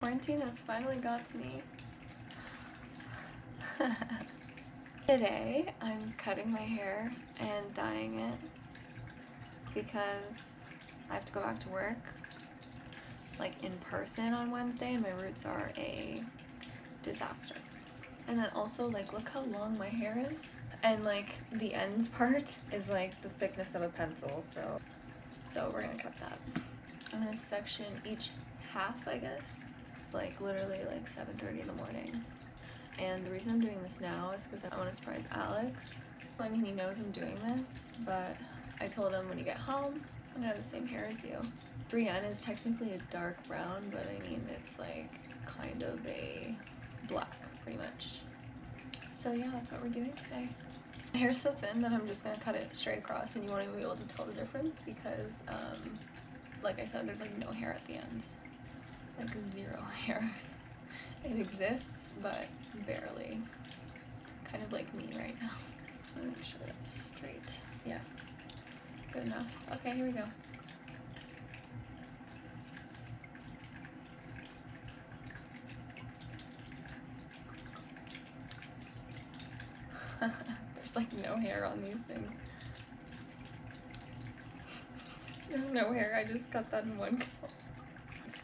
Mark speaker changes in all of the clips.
Speaker 1: Quarantine has finally got to me. Today, I'm cutting my hair and dyeing it because I have to go back to work, like in person on Wednesday, and my roots are a disaster. And then also, like, look how long my hair is. And like, the ends part is like the thickness of a pencil, so we're gonna cut that. I'm gonna section each half, I guess. Like literally like 7:30 in the morning. And the reason I'm doing this now is because I want to surprise Alex. I mean, he knows I'm doing this, but I told him when you get home, I'm gonna have the same hair as you. Brienne is technically a dark brown, but I mean, it's like kind of a black, pretty much. So yeah, that's what we're doing today. My hair's so thin that I'm just gonna cut it straight across and you won't even be able to tell the difference because, like I said, there's like no hair at the ends. Like zero hair. It exists, but barely. Kind of like me right now. I'm gonna make sure that's straight. Yeah, good enough. Okay, here we go. There's like no hair on these things. There's no hair, I just cut that in one go.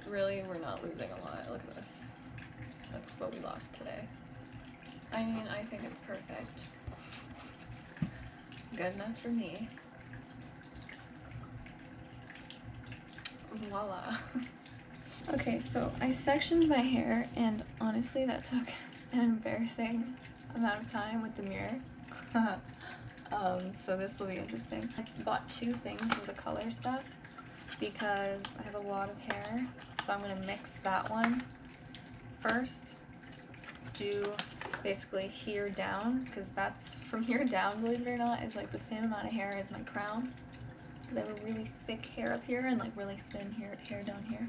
Speaker 1: Really, we're not losing a lot. Look at this. That's what we lost today. I mean, I think it's perfect. Good enough for me. Voila. Okay, so I sectioned my hair, and honestly that took an embarrassing amount of time with the mirror. So this will be interesting. I bought two things of the color stuff because I have a lot of hair, so I'm gonna mix that one first. Do basically here down, because that's from here down, believe it or not, is like the same amount of hair as my crown. I have a really thick hair up here and like really thin hair down here.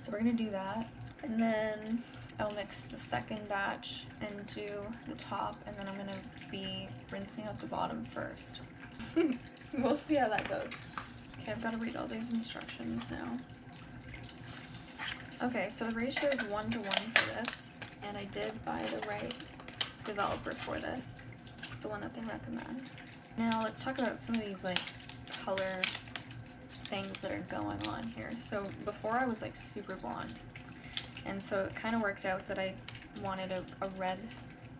Speaker 1: So we're gonna do that, and then I'll mix the second batch into the top, and then I'm gonna be rinsing out the bottom first. We'll see how that goes. Okay, I've got to read all these instructions now. Okay, so the ratio is 1 to 1 for this, and I did buy the right developer for this, the one that they recommend. Now let's talk about some of these like color things that are going on here. So before I was like super blonde, and so it kind of worked out that I wanted a red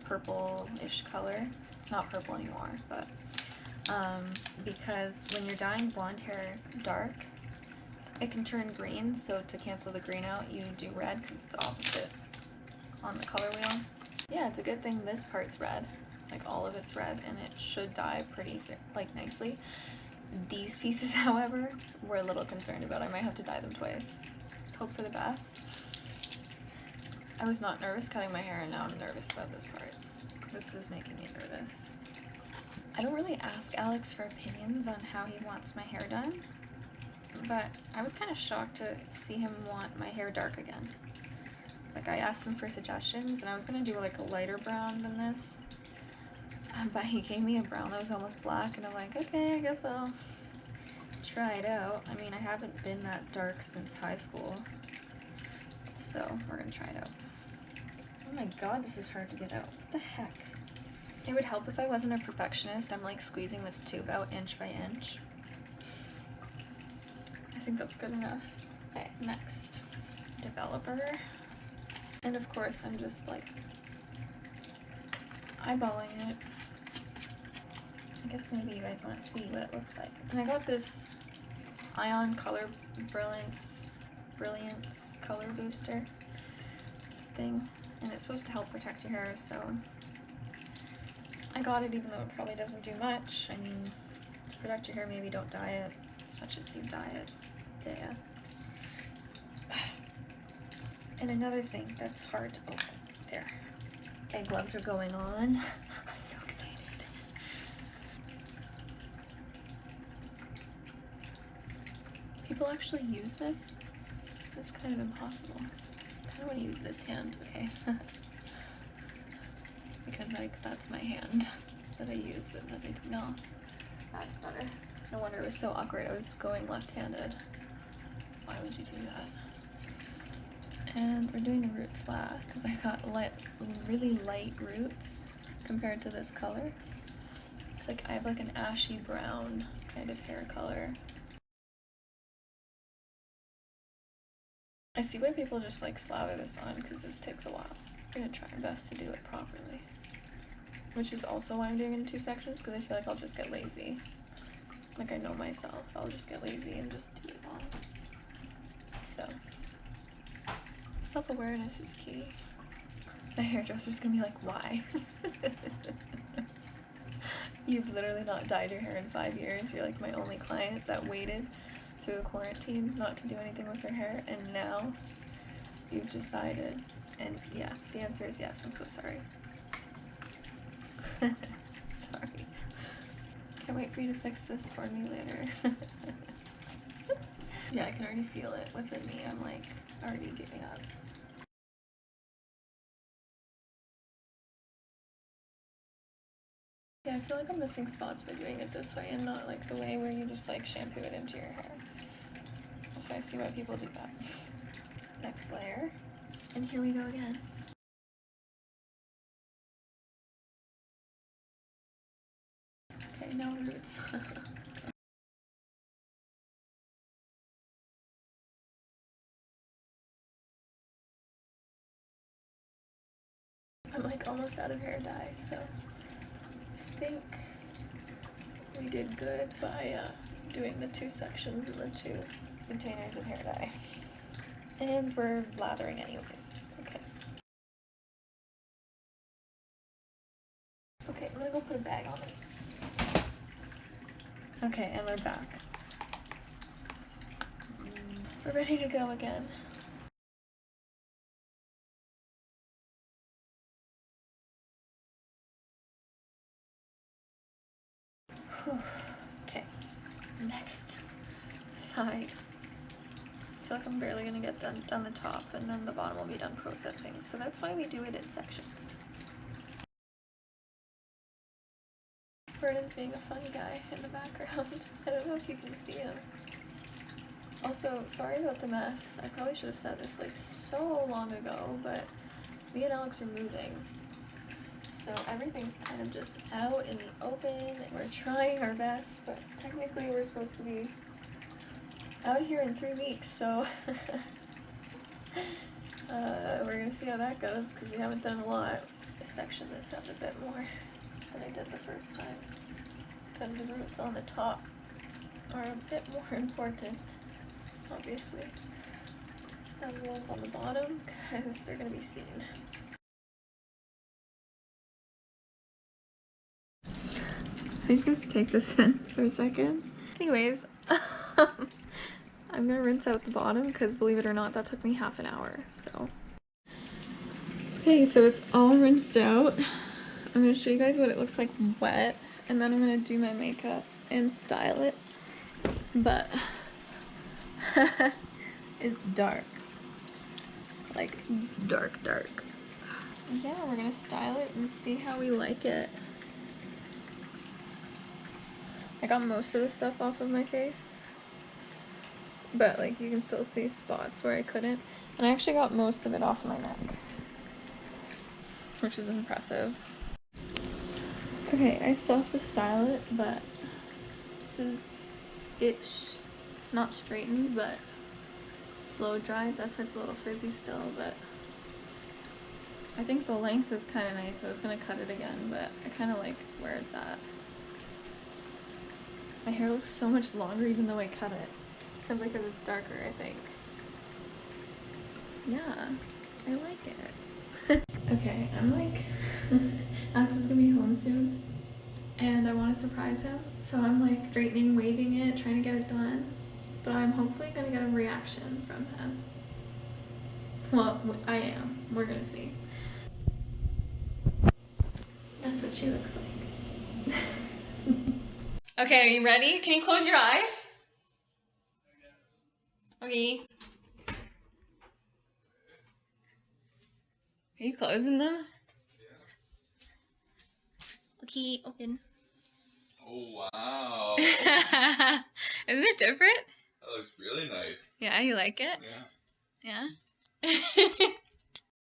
Speaker 1: purple-ish color. It's not purple anymore, but because when you're dyeing blonde hair dark, it can turn green, so to cancel the green out you do red because it's opposite on the color wheel. Yeah, it's a good thing this part's red, like all of it's red, and it should dye pretty like nicely. These pieces, however, we're a little concerned about. I might have to dye them twice. Hope for the best. I was not nervous cutting my hair, and now I'm nervous about this part. This is making me nervous. I don't really ask Alex for opinions on how he wants my hair done, but I was kind of shocked to see him want my hair dark again. Like, I asked him for suggestions, and I was gonna do like a lighter brown than this, but he gave me a brown that was almost black, and I'm like, okay, I guess I'll try it out. I mean, I haven't been that dark since high school, so we're gonna try it out. Oh my god, this is hard to get out. What the heck? It would help if I wasn't a perfectionist. I'm like squeezing this tube out inch by inch. I think that's good enough. Okay, next, developer. And of course, I'm just like eyeballing it. I guess maybe you guys want to see what it looks like. And I got this Ion Color Brilliance color booster thing, and it's supposed to help protect your hair, so I got it even though it probably doesn't do much. I mean, to protect your hair, maybe don't dye it as much as you dye it. Yeah. And another thing that's hard to open. There. Okay, gloves are going on. I'm so excited. People actually use this? This is kind of impossible. I kind of want to use this hand, okay? Because like, that's my hand that I use with everything else. That's better. No wonder it was so awkward. I was going left-handed. Why would you do that? And we're doing the roots last because I got really light roots compared to this color. It's like I have like an ashy brown kind of hair color. I see why people just like slather this on because this takes a while. I'm gonna try my best to do it properly. Which is also why I'm doing it in 2 sections, because I feel like I'll just get lazy. Like I know myself, I'll just get lazy and just do it all. So, self-awareness is key. My hairdresser's gonna be like, why? You've literally not dyed your hair in 5 years. You're like my only client that waited through the quarantine not to do anything with their hair, and now you've decided. And yeah, the answer is yes. I'm so sorry. Sorry. Can't wait for you to fix this for me later. Yeah, I can already feel it within me. I'm like already giving up. Yeah, I feel like I'm missing spots by doing it this way and not like the way where you just like shampoo it into your hair. So I see why people do that. Next layer. And here we go again. Okay, now roots. I'm like almost out of hair dye, so I think we did good by doing the 2 sections and the 2 containers of hair dye. And we're lathering anyways. Okay. Okay, I'm gonna go put a bag on this. Okay, and we're back. We're ready to go again. Whew. Okay, next side. I feel like I'm barely gonna get done the top, and then the bottom will be done processing. So that's why we do it in sections. Vernon's being a funny guy in the background. I don't know if you can see him. Also, sorry about the mess. I probably should have said this like so long ago, but me and Alex are moving. So everything's kind of just out in the open. We're trying our best, but technically we're supposed to be out here in 3 weeks, so we're gonna see how that goes because we haven't done a lot. I section this up a bit more than I did the first time because the roots on the top are a bit more important, obviously, than the ones on the bottom because they're gonna be seen. Please just take this in for a second. Anyways, I'm gonna rinse out the bottom because believe it or not, that took me half an hour, so. Okay, so it's all rinsed out. I'm gonna show you guys what it looks like wet, and then I'm gonna do my makeup and style it. But it's dark. Like dark, dark. Yeah, we're gonna style it and see how we like it. I got most of the stuff off of my face, but like you can still see spots where I couldn't. And I actually got most of it off my neck, which is impressive. Okay, I still have to style it, but this is ish. Not straightened, but blow dried. That's why it's a little frizzy still, but I think the length is kind of nice. I was gonna cut it again, but I kind of like where it's at. My hair looks so much longer even though I cut it. Simply because it's darker, I think. Yeah, I like it. Okay, I'm like, Alex is gonna be home soon, and I want to surprise him. So I'm like straightening, waving it, trying to get it done. But I'm hopefully gonna get a reaction from him. Well, I am. We're gonna see. That's what she looks like. Okay, are you ready? Can you close your eyes? Okay. Are you closing them? Okay, open.
Speaker 2: Oh, wow.
Speaker 1: Isn't it different?
Speaker 2: That looks really nice.
Speaker 1: Yeah, you like it?
Speaker 2: Yeah.
Speaker 1: Yeah?